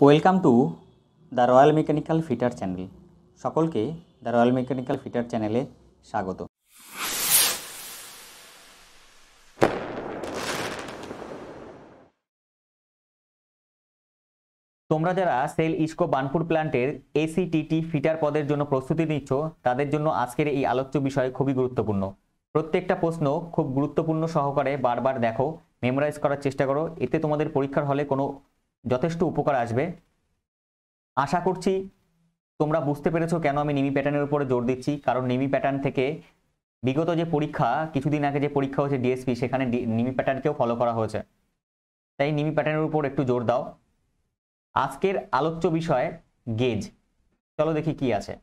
Welcome to the royal mechanical fitter channel. সকলকে the royal mechanical fitter চ্যানেলে স্বাগত। তোমরা যারা সেল ইস্কো বার্নপুর প্ল্যান্টের ACCT ফিটার পদের জন্য প্রস্তুতি নিচ্ছ, তাদের জন্য আজকের এই আলোচ্য বিষয় খুবই গুরুত্বপূর্ণ। প্রত্যেকটা প্রশ্ন খুব গুরুত্বপূর্ণ সহকারে বারবার দেখো, মেমোরাইজ করার চেষ্টা করো, এতে তোমাদের পরীক্ষার হলে কোনো যথেষ্ট উপকার আসবে। আশা করছি তোমরা বুঝতে পেরেছো কেন আমি নিমি প্যাটার্নের উপরে জোর দিচ্ছি। কারণ নিমি প্যাটার্ন থেকে বিগত যে পরীক্ষা, কিছুদিন আগে যে পরীক্ষা হয়েছে ডিএসপি, সেখানে নিমি প্যাটার্নকেও ফলো করা হয়েছে, তাই নিমি প্যাটার্নের উপর একটু জোর দাও। আজকের আলোচ্য বিষয় গেজ। চলো দেখি কি আছে।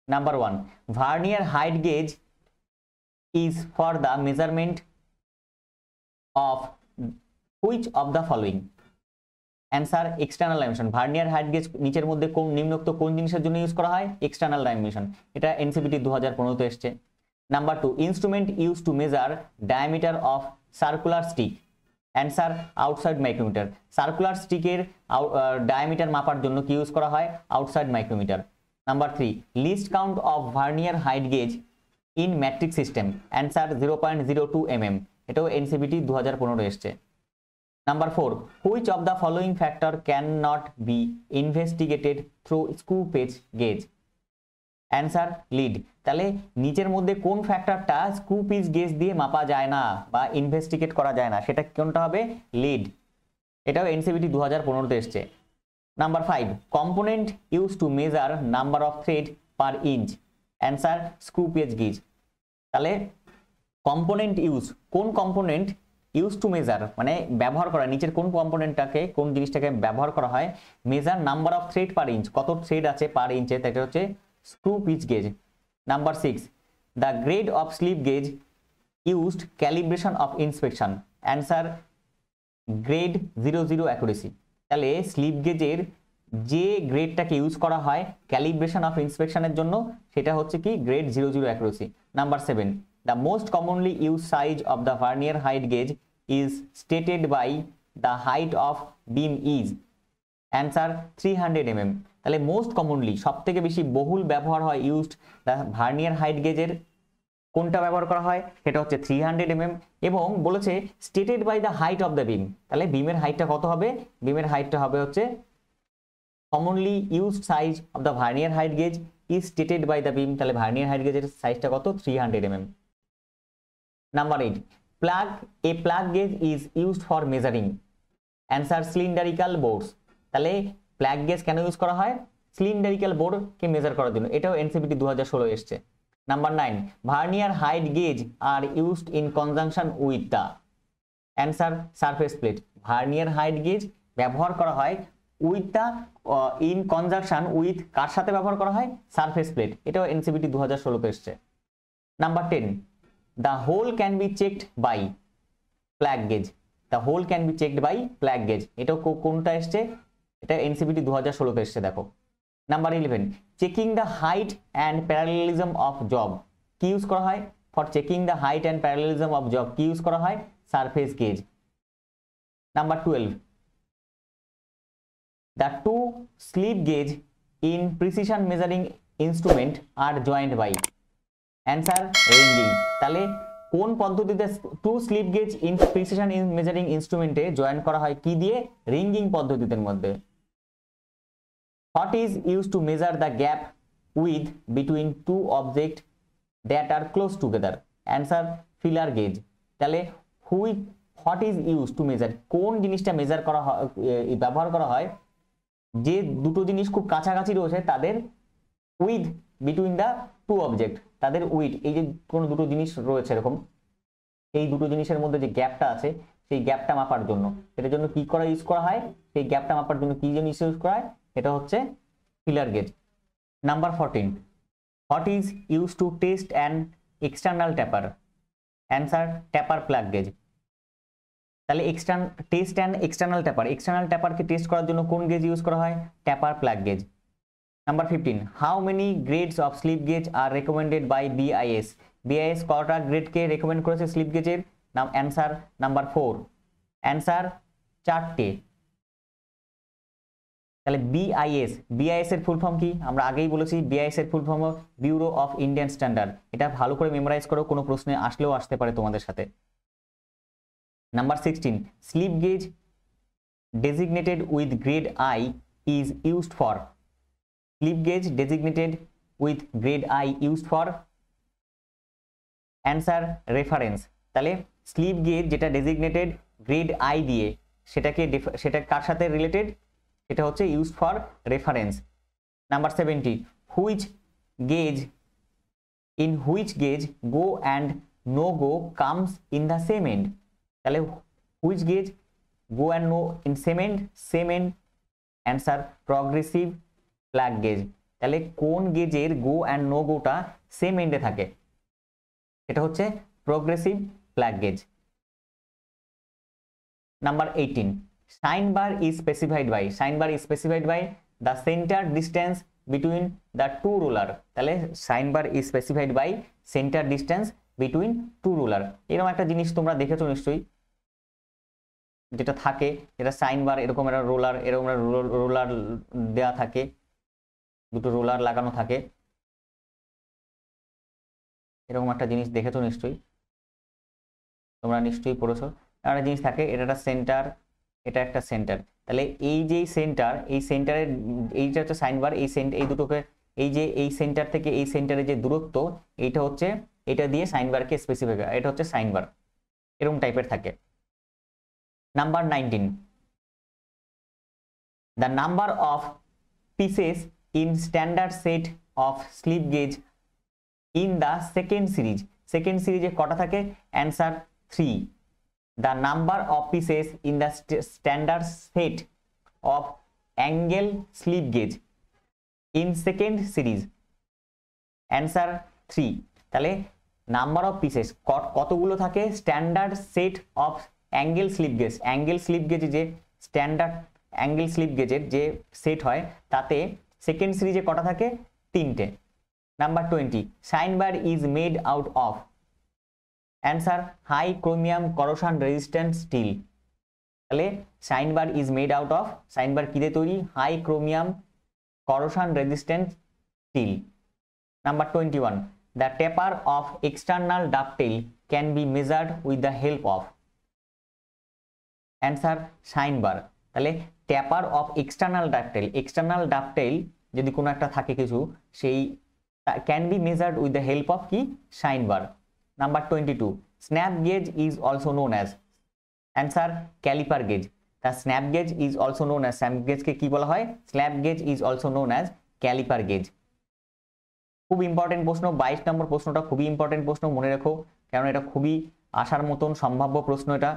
Number 1, vernier height gauge is for the measurement of which of the following. Answer external dimension. Vernier height gauge নিচের মধ্যে কোন নিম্নোক্ত কোন জিনিসের জন্য ইউজ করা হয়? External dimension. এটা এনসিপিটি 2015-তে এসছে। Number 2, instrument use to measure diameter of circular stick. Answer outside micrometer. Circular স্টিকের ডায়ামিটার মাপার জন্য কি ইউজ করা হয়? Outside micrometer. Number 3, least count of vernier height gauge in metric system. Answer 0.02 mm। এটাও এনসিপিটি 2015 এসছে। Number 4, which of the following factor can not be investigated through screw pitch gauge. Answer lead. তাহলে নিচের মধ্যে কোন ফ্যাক্টরটা screw pitch gauge দিয়ে মাপা যায় না বা ইনভেস্টিগেট করা যায় না, সেটা কোনটা হবে? লিড। এটাও এনসিবিটি 2015-তে এসছে। Number 5, component use to measure number of thread per inch. Answer screw pitch gauge. তাহলে কম্পোনেন্ট ইউজ, কোন কম্পোনেন্ট ইউজ টু মেজার মানে ব্যবহার করা, নিচের কোন কম্পোনেন্টটাকে, কোন জিনিসটাকে ব্যবহার করা হয় measure number of thread per inch, কত থ্রেড আছে পার ইঞ্চে, সেটা হচ্ছে screw pitch gauge. Number 6, the grade of slip gauge used calibration of inspection. Answer grade 00 accuracy. তাহলে স্লিপ গেজের যে গ্রেডটাকে ইউজ করা হয় ক্যালিব্রেশন অফ ইন্সপেকশনের জন্য, সেটা হচ্ছে কি? Grade 00 accuracy. Number 7, the most commonly used size of the vernier height gauge is stated by the height of beam is. Answer 300 mm. তাহলে মোস্ট কমনলি, সব থেকে বেশি বহুল ব্যবহার হয় ইউজড দ্য ভার্নিয়ার হাইট গেজের কোনটা ব্যবহার করা হয়? সেটা হচ্ছে 300 mm। এবং বলেছে stated by the height of the beam. তাহলে বিমের হাইটটা কত হবে? বিমের হাইটটা হবে হচ্ছে commonly used size of the vernier height gauge is stated by the beam. তাহলে ভার্নিয়ার হাইট গেজের সাইজটা কত? 300 mm। Number 8, a plug gauge is used for measuring. Answer cylindrical boards. তাহলে প্লাগ গেজ কেন ইউজ করা হয়? সিলিন্ডারিক্যাল বোর্ডকে মেজার করার জন্য। এটাও এনসিপিটি 2016 এসছে। Number 9, vernier height gauge are used in conjunction with the. Answer surface plate. Vernier height gauge ব্যবহার করা হয় with the in conjunction with, কার সাথে ব্যবহার করা হয়? Surface plate. এটাও এনসিপিটি 2016-তে এসছে। Number 10, the hole can be checked by plug gauge. The hole can be checked by plug gauge. এটাও কোনটা এসছে? এটা এনসিপিটি 2016-তে এসছে। দেখো number 11, checking the height and parallelism of job কি ইউজ করা হয়? For checking the height and parallelism of job কি ইউজ করা হয়? Surface gauge. Number 12, the two slip gauge in precision measuring instrument are joint by. Answer wringing. তাহলে কোন পদ্ধতিতে two slip gauge in precision measuring ইনস্ট্রুমেন্টে join করা হয়? কি দিয়ে? রিঙ্গিং পদ্ধতির মধ্যে। What is used to measure the gap width between two objects that are close together? Answer feeler gauge. তাহলে what is used to measure, কোন জিনিসটা মেজার করা হয়, ব্যবহার করা হয় যে দুটো জিনিস খুব কাছাকাছি রয়েছে তাদের with between the two object, তাদের উইথ, এই যে কোনো দুটো জিনিস রয়েছে এরকম, এই দুটো জিনিসের মধ্যে যে গ্যাপটা আছে সেই গ্যাপটা মাপার জন্য, এটার জন্য কি করা ইউজ করা হয়? সেই গ্যাপটা মাপার জন্য কি জিনিস ইউজ করা হয়? এটা হচ্ছে filler gauge. Number 14, what is use to test an external taper? Answer taper plug gauge. তাহলে test an external taper, external ট্যাপারকে টেস্ট করার জন্য কোন গেজ ইউজ করা হয়? Taper plug gauge. Number 15, how many grades of slip gauge are recommended by BIS? BIS কয়টা গ্রেডকে recommend করেছে স্লিপ গেজের? Answer number 4। অ্যান্সার 4টে। তাহলে বিআইএস এর ফুল ফর্ম কি? আমরা আগেই বলেছি বিআইএস এর full form bureau of Indian standard. এটা ভালো করে মেমোরাইজ করো, কোনো প্রশ্নে আসলেও আসতে পারে তোমাদের সাথে। Number 16, slip gauge designated with grade I is used for, slip gauge designated with grade I used for answer reference। তাহলে স্লিপ গেজ যেটা ডেজিগনেটেড গ্রেড আই দিয়ে সেটা কার সাথে রিলেটেড? এটা হচ্ছে used for reference. Number 70, in which gauge go and no go comes in the same end। তাহলে which gauge go and no in same end answer progressive plug gauge। তাহলে কোন গেজের go and no গোটা same এন্ডে থাকে? এটা হচ্ছে progressive plug gauge. Number 18, sine bar is specified by the centre distance between the two roller. তাহলে sine bar is specified by centre distance between two roller. এরকম একটা জিনিস তোমরা দেখেছো নিশ্চয়ই, যেটা থাকে, এটা সাইন বার এরকম একটা রোলার দেয়া থাকে, দুটো রোলার লাগানো থাকে, এরকম একটা জিনিস দেখেছো নিশ্চয়ই, তোমরা নিশ্চয়ই পড়েছো। একটা জিনিস থাকে, এটা একটা সেন্টার, এটা একটা সেন্টার। তাহলে এই যে সেন্টার, এই সেন্টারের এইটা হচ্ছে সাইন বার, এই দুটোকে এই সেন্টার থেকে এই সেন্টারের যে দূরত্ব, এইটা হচ্ছে, এটা দিয়ে সাইন বারকে স্পেসিফাই করা, এটা হচ্ছে সাইন বার, এরকম টাইপের থাকে। Number 19, the number of pieces in standard set of slip gauge in the second series কটা থাকে? answer 3। the number of pieces in the standard set of angle slip gauge in second series answer 3। তাহলে number of pieces কতগুলো থাকে standard set of angle slip gauge যে standard angle slip গেজের যে set হয় তাতে সেকেন্ড সিরিজে কটা থাকে? 3টে। Number 20, sine bar is made out of answer high chromium corrosion resistant steel. তাহলে sine bar is made out of, sine bar কি দিয়ে তৈরি? High chromium corrosion resistant steel. Number 21, the taper of external dovetail can be measured with the help of answer sine bar. তাহলে taper of external ডাকটেল যদি কোনো একটা থাকে কিছু, সেই can be measured with the help of কি? Sine bar. Number 22, snap gauge is also known as answer calliper gauge. তা snap gauge is also known as, snap গেজকে কি বলা হয়? Snap gauge is also known as calliper gauge. খুব important প্রশ্ন, 22 নম্বর প্রশ্নটা খুবই ইম্পর্টেন্ট প্রশ্ন, মনে রেখো, কারণ এটা খুবই আসার মতন সম্ভাব্য প্রশ্ন এটা।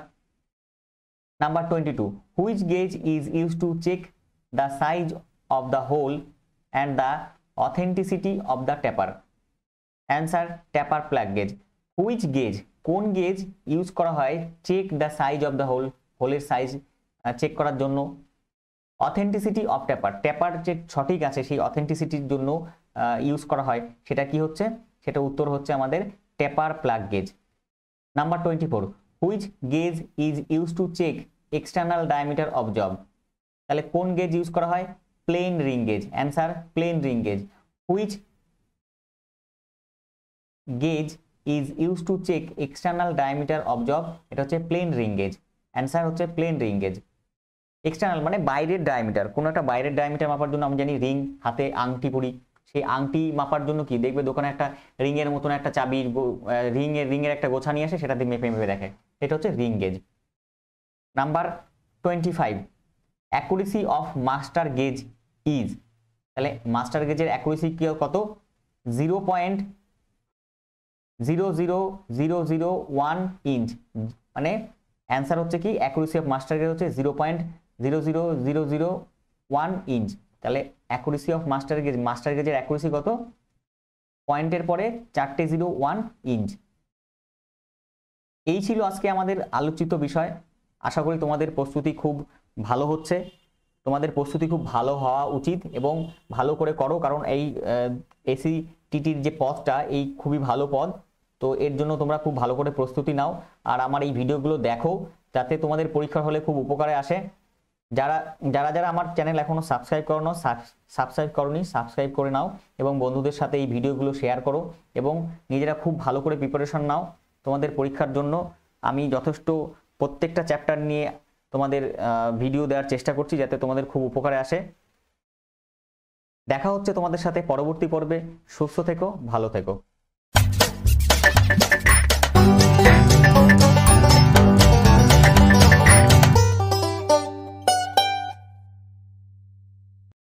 Number 22, which gauge is use to check the size of the hole and the authenticity of the taper answer taper plug gauge. Which gauge, কোন গেজ ইউজ করা হয় check the size of the হোলের size check করার জন্য, authenticity of ট্যাপার যে সঠিক আছে সেই অথেন্টিসিটির জন্য ইউজ করা হয়, সেটা কি হচ্ছে? সেটা উত্তর হচ্ছে আমাদের taper plug gauge. Number 24, which gauge is use to check external diameter of job. তাহলে কোন গেজ ইউজ করা হয়? Plain ring gauge answer plain ring gauge. Which gauge is use to check external diameter of job, এটা হচ্ছে plain ring gauge, answer হচ্ছে plain ring gauge. External মানে বাইরের diameter, কোনো একটা বাইরের ডায়ামিটার মাপার জন্য আমি জানি রিং, হাতে আংটি পরি, সেই আংটি মাপার জন্য কি দেখবে দোকানে একটা রিং এর মতন একটা চাবি, রিং এর একটা গোছা নিয়ে আসে, সেটা দিয়ে মেপে মেপে দেখে, এটা হচ্ছে ring gauge. Number 25, accuracy of master gauge is, তাহলে মাস্টার গেজের অ্যাকুরেসি কি কত? 0.00001 ইঞ্চ, মানে অ্যান্সার হচ্ছে কি? অ্যাকুরেসি অফ মাস্টার গেজ হচ্ছে 0.00001 ইঞ্চ। তাহলে অ্যাকুরেসি অফ মাস্টার গেজের অ্যাকুরেসি কত? পয়েন্টের পরে 4টে 0 1 ইঞ্চ। এই ছিল আজকে আমাদের আলোচিত বিষয়। আশা করি তোমাদের প্রস্তুতি খুব ভালো হচ্ছে, তোমাদের প্রস্তুতি খুব ভালো হওয়া উচিত এবং ভালো করে করো, কারণ এই ACCTর যে পদটা এই খুবই ভালো পদ, তো এর জন্য তোমরা খুব ভালো করে প্রস্তুতি নাও আর আমার এই ভিডিওগুলো দেখো, যাতে তোমাদের পরীক্ষার হলে খুব উপকারে আসে। যারা যারা যারা আমার চ্যানেল এখনো সাবস্ক্রাইব করনি সাবস্ক্রাইব করে নাও এবং বন্ধুদের সাথে এই ভিডিওগুলো শেয়ার করো এবং নিজেরা খুব ভালো করে প্রিপারেশন নাও তোমাদের পরীক্ষার জন্য। আমি যথেষ্ট প্রত্যেকটা চ্যাপ্টার নিয়ে তোমাদের ভিডিও দেওয়ার চেষ্টা করছি যাতে তোমাদের খুব উপকারে আসে। দেখা হচ্ছে তোমাদের সাথে পরবর্তী পর্বে। সুস্থ থেকো, ভালো থেকো।